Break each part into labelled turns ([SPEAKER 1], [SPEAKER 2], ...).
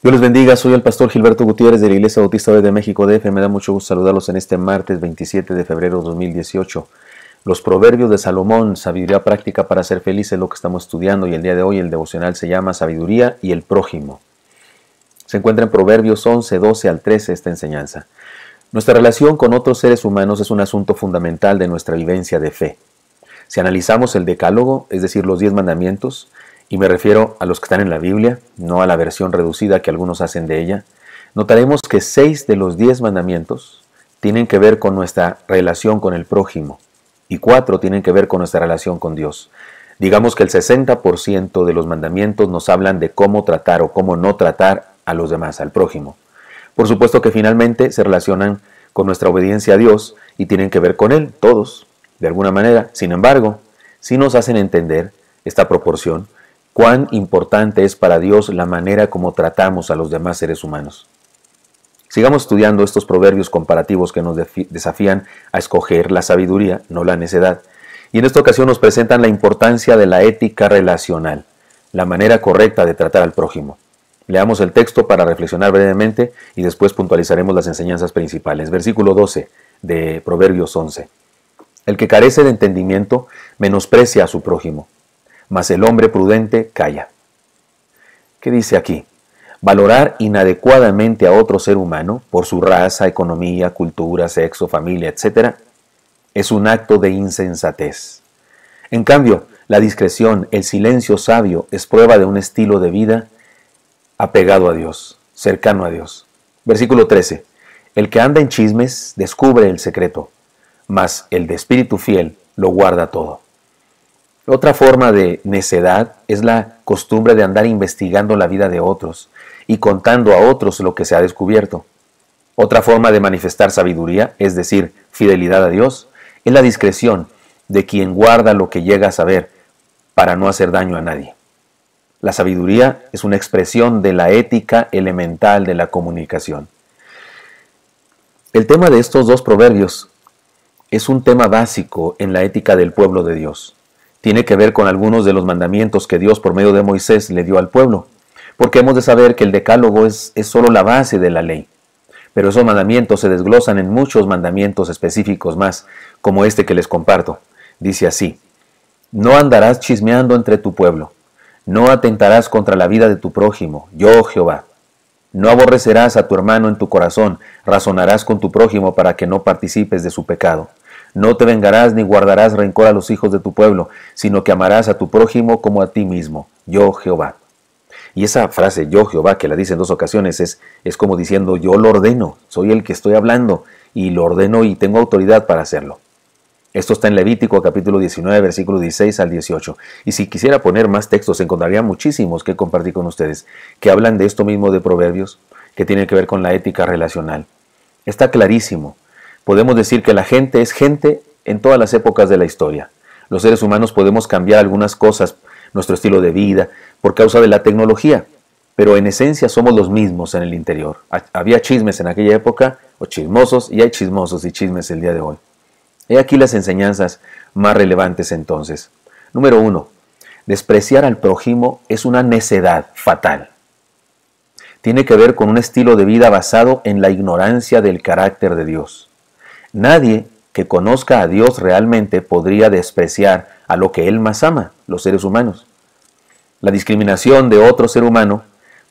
[SPEAKER 1] Dios les bendiga, soy el pastor Gilberto Gutiérrez de la Iglesia Bautista de México DF. Me da mucho gusto saludarlos en este martes 27 de febrero de 2018. Los proverbios de Salomón, sabiduría práctica para ser feliz, es lo que estamos estudiando, y el día de hoy el devocional se llama Sabiduría y el prójimo. Se encuentra en Proverbios 11, 12 al 13 esta enseñanza. Nuestra relación con otros seres humanos es un asunto fundamental de nuestra vivencia de fe. Si analizamos el Decálogo, es decir, los 10 mandamientos, y me refiero a los que están en la Biblia, no a la versión reducida que algunos hacen de ella, notaremos que 6 de los 10 mandamientos tienen que ver con nuestra relación con el prójimo y 4 tienen que ver con nuestra relación con Dios. Digamos que el 60% de los mandamientos nos hablan de cómo tratar o cómo no tratar a los demás, al prójimo. Por supuesto que finalmente se relacionan con nuestra obediencia a Dios y tienen que ver con Él, todos, de alguna manera. Sin embargo, sí nos hacen entender esta proporción, cuán importante es para Dios la manera como tratamos a los demás seres humanos. Sigamos estudiando estos proverbios comparativos que nos desafían a escoger la sabiduría, no la necedad. Y en esta ocasión nos presentan la importancia de la ética relacional, la manera correcta de tratar al prójimo. Leamos el texto para reflexionar brevemente y después puntualizaremos las enseñanzas principales. Versículo 12 de Proverbios 11. El que carece de entendimiento menosprecia a su prójimo, mas el hombre prudente calla. ¿Qué dice aquí? Valorar inadecuadamente a otro ser humano por su raza, economía, cultura, sexo, familia, etc., es un acto de insensatez. En cambio, la discreción, el silencio sabio, es prueba de un estilo de vida apegado a Dios, cercano a Dios. Versículo 13. El que anda en chismes descubre el secreto, mas el de espíritu fiel lo guarda todo. Otra forma de necedad es la costumbre de andar investigando la vida de otros y contando a otros lo que se ha descubierto. Otra forma de manifestar sabiduría, es decir, fidelidad a Dios, es la discreción de quien guarda lo que llega a saber para no hacer daño a nadie. La sabiduría es una expresión de la ética elemental de la comunicación. El tema de estos dos proverbios es un tema básico en la ética del pueblo de Dios. Tiene que ver con algunos de los mandamientos que Dios por medio de Moisés le dio al pueblo, porque hemos de saber que el Decálogo es solo la base de la ley. Pero esos mandamientos se desglosan en muchos mandamientos específicos más, como este que les comparto. Dice así: no andarás chismeando entre tu pueblo, no atentarás contra la vida de tu prójimo, yo Jehová. No aborrecerás a tu hermano en tu corazón, razonarás con tu prójimo para que no participes de su pecado. No te vengarás ni guardarás rencor a los hijos de tu pueblo, sino que amarás a tu prójimo como a ti mismo, yo Jehová. Y esa frase, yo Jehová, que la dice en 2 ocasiones, es como diciendo, yo lo ordeno, soy el que estoy hablando, y lo ordeno y tengo autoridad para hacerlo. Esto está en Levítico capítulo 19, versículo 16 al 18. Y si quisiera poner más textos, encontraría muchísimos que compartir con ustedes, que hablan de esto mismo de Proverbios, que tiene que ver con la ética relacional. Está clarísimo. Podemos decir que la gente es gente en todas las épocas de la historia. Los seres humanos podemos cambiar algunas cosas, nuestro estilo de vida, por causa de la tecnología, pero en esencia somos los mismos en el interior. Había chismes en aquella época, o chismosos, y hay chismosos y chismes el día de hoy. He aquí las enseñanzas más relevantes entonces. Número 1. Despreciar al prójimo es una necedad fatal. Tiene que ver con un estilo de vida basado en la ignorancia del carácter de Dios. Nadie que conozca a Dios realmente podría despreciar a lo que Él más ama, los seres humanos. La discriminación de otro ser humano,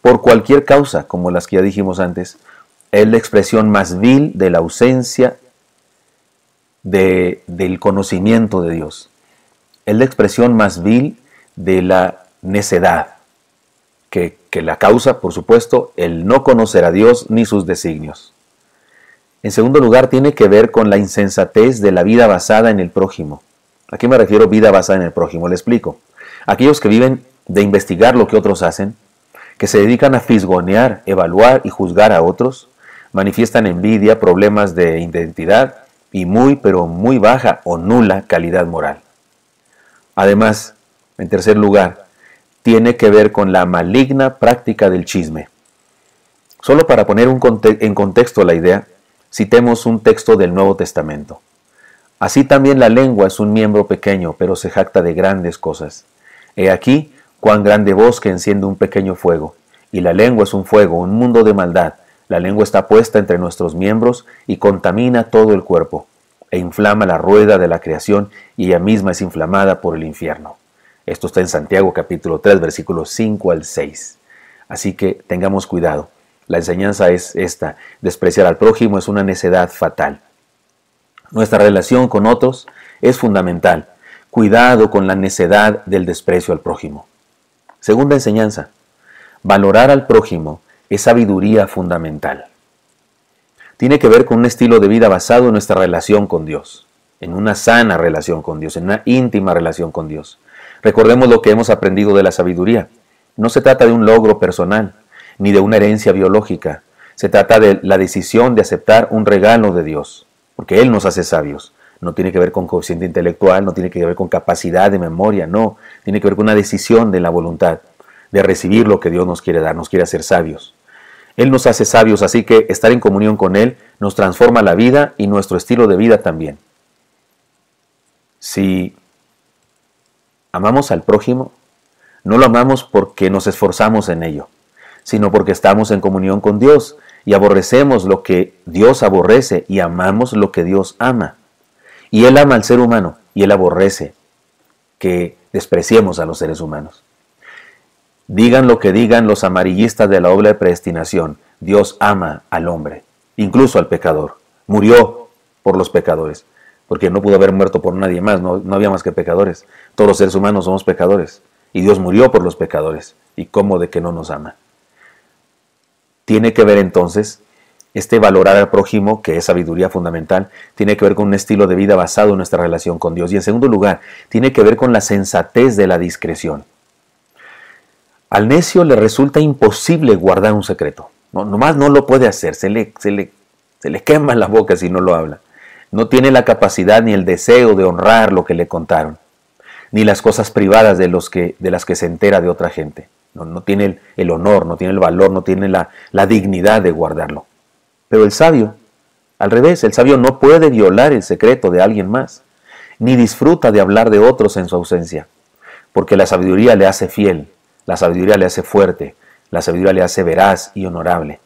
[SPEAKER 1] por cualquier causa, como las que ya dijimos antes, es la expresión más vil de la ausencia del conocimiento de Dios. Es la expresión más vil de la necedad, que la causa, por supuesto, el no conocer a Dios ni sus designios. En segundo lugar, tiene que ver con la insensatez de la vida basada en el prójimo. ¿A qué me refiero vida basada en el prójimo? Le explico. Aquellos que viven de investigar lo que otros hacen, que se dedican a fisgonear, evaluar y juzgar a otros, manifiestan envidia, problemas de identidad y muy, pero muy baja o nula calidad moral. Además, en tercer lugar, tiene que ver con la maligna práctica del chisme. Solo para poner en contexto la idea, citemos un texto del Nuevo Testamento. Así también la lengua es un miembro pequeño, pero se jacta de grandes cosas. He aquí cuán grande bosque enciende un pequeño fuego, Y la lengua es un fuego, un mundo de maldad. La lengua está puesta entre nuestros miembros y contamina todo el cuerpo, e inflama la rueda de la creación, y ella misma es inflamada por el infierno. Esto está en Santiago capítulo 3, versículos 5 al 6. Así que tengamos cuidado. La enseñanza es esta: despreciar al prójimo es una necedad fatal. Nuestra relación con otros es fundamental. Cuidado con la necedad del desprecio al prójimo. Segunda enseñanza: valorar al prójimo es sabiduría fundamental. Tiene que ver con un estilo de vida basado en nuestra relación con Dios, en una sana relación con Dios, en una íntima relación con Dios. Recordemos lo que hemos aprendido de la sabiduría. No se trata de un logro personal, ni de una herencia biológica. Se trata de la decisión de aceptar un regalo de Dios, porque Él nos hace sabios. No tiene que ver con coeficiente intelectual, no tiene que ver con capacidad de memoria, no. Tiene que ver con una decisión de la voluntad, de recibir lo que Dios nos quiere dar, nos quiere hacer sabios. Él nos hace sabios, así que estar en comunión con Él nos transforma la vida y nuestro estilo de vida también. Si amamos al prójimo, no lo amamos porque nos esforzamos en ello, sino porque estamos en comunión con Dios y aborrecemos lo que Dios aborrece y amamos lo que Dios ama. Y Él ama al ser humano y Él aborrece que despreciemos a los seres humanos. Digan lo que digan los amarillistas de la obra de predestinación, Dios ama al hombre, incluso al pecador. Murió por los pecadores, porque no pudo haber muerto por nadie más, no había más que pecadores. Todos los seres humanos somos pecadores, y Dios murió por los pecadores. ¿Y cómo de que no nos ama? Tiene que ver entonces, este valorar al prójimo, que es sabiduría fundamental, tiene que ver con un estilo de vida basado en nuestra relación con Dios. Y en segundo lugar, tiene que ver con la sensatez de la discreción. Al necio le resulta imposible guardar un secreto. Nomás no lo puede hacer, se le quema la boca si no lo habla. No tiene la capacidad ni el deseo de honrar lo que le contaron, ni las cosas privadas de las que se entera de otra gente. No tiene el honor, no tiene el valor, no tiene la dignidad de guardarlo. Pero el sabio, al revés, el sabio no puede violar el secreto de alguien más, ni disfruta de hablar de otros en su ausencia, porque la sabiduría le hace fiel. La sabiduría le hace fuerte, la sabiduría le hace veraz y honorable.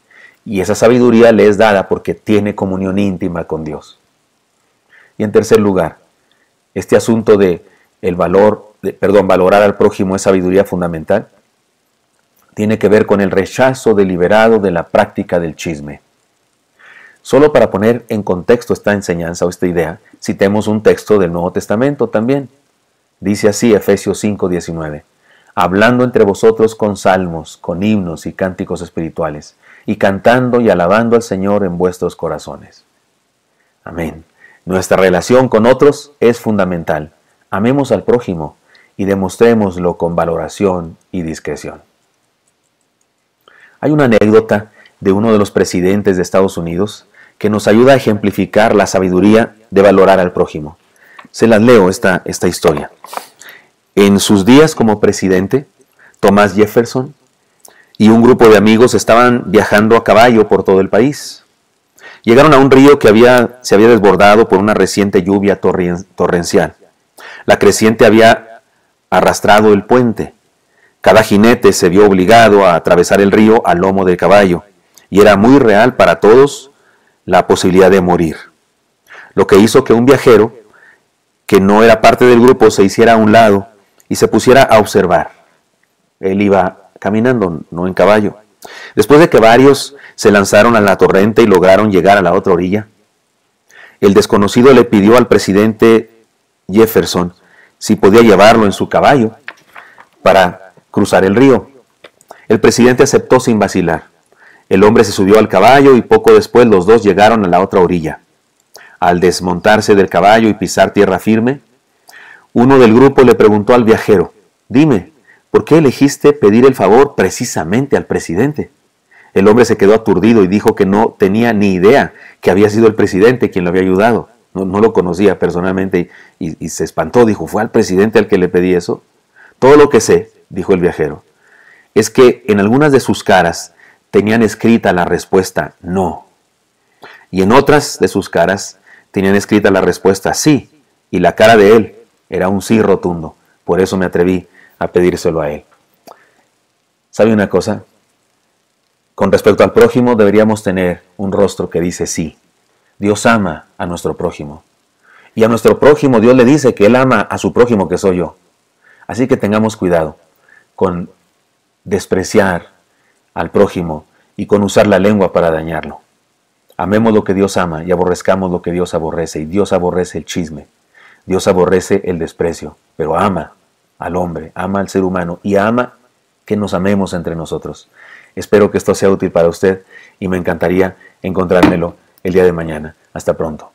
[SPEAKER 1] Y esa sabiduría le es dada porque tiene comunión íntima con Dios. Y en tercer lugar, este asunto de valorar al prójimo es sabiduría fundamental, tiene que ver con el rechazo deliberado de la práctica del chisme. Solo para poner en contexto esta enseñanza o esta idea, citemos un texto del Nuevo Testamento también. Dice así Efesios 5:19. Hablando entre vosotros con salmos, con himnos y cánticos espirituales, y cantando y alabando al Señor en vuestros corazones. Amén. Nuestra relación con otros es fundamental. Amemos al prójimo y demostrémoslo con valoración y discreción. Hay una anécdota de uno de los presidentes de Estados Unidos que nos ayuda a ejemplificar la sabiduría de valorar al prójimo. Se las leo esta historia. En sus días como presidente, Thomas Jefferson y un grupo de amigos estaban viajando a caballo por todo el país. Llegaron a un río que se había desbordado por una reciente lluvia torrencial. La creciente había arrastrado el puente. Cada jinete se vio obligado a atravesar el río a lomo del caballo, y era muy real para todos la posibilidad de morir. Lo que hizo que un viajero, que no era parte del grupo, se hiciera a un lado y se pusiera a observar. Él iba caminando, no en caballo. Después de que varios se lanzaron a la torrente y lograron llegar a la otra orilla, el desconocido le pidió al presidente Jefferson si podía llevarlo en su caballo para cruzar el río. El presidente aceptó sin vacilar. El hombre se subió al caballo y poco después los dos llegaron a la otra orilla. Al desmontarse del caballo y pisar tierra firme, uno del grupo le preguntó al viajero: «Dime, ¿por qué elegiste pedir el favor precisamente al presidente?» El hombre se quedó aturdido y dijo que no tenía ni idea que había sido el presidente quien lo había ayudado. No lo conocía personalmente y se espantó. Dijo: «¿Fue al presidente al que le pedí eso?» «Todo lo que sé», dijo el viajero, «es que en algunas de sus caras tenían escrita la respuesta no, y en otras de sus caras tenían escrita la respuesta sí, y la cara de él era un sí rotundo. Por eso me atreví a pedírselo a él». ¿Sabe una cosa? Con respecto al prójimo, deberíamos tener un rostro que dice sí. Dios ama a nuestro prójimo. Y a nuestro prójimo Dios le dice que Él ama a su prójimo, que soy yo. Así que tengamos cuidado con despreciar al prójimo y con usar la lengua para dañarlo. Amemos lo que Dios ama y aborrezcamos lo que Dios aborrece. Y Dios aborrece el chisme. Dios aborrece el desprecio, pero ama al hombre, ama al ser humano y ama que nos amemos entre nosotros. Espero que esto sea útil para usted y me encantaría encontrármelo el día de mañana. Hasta pronto.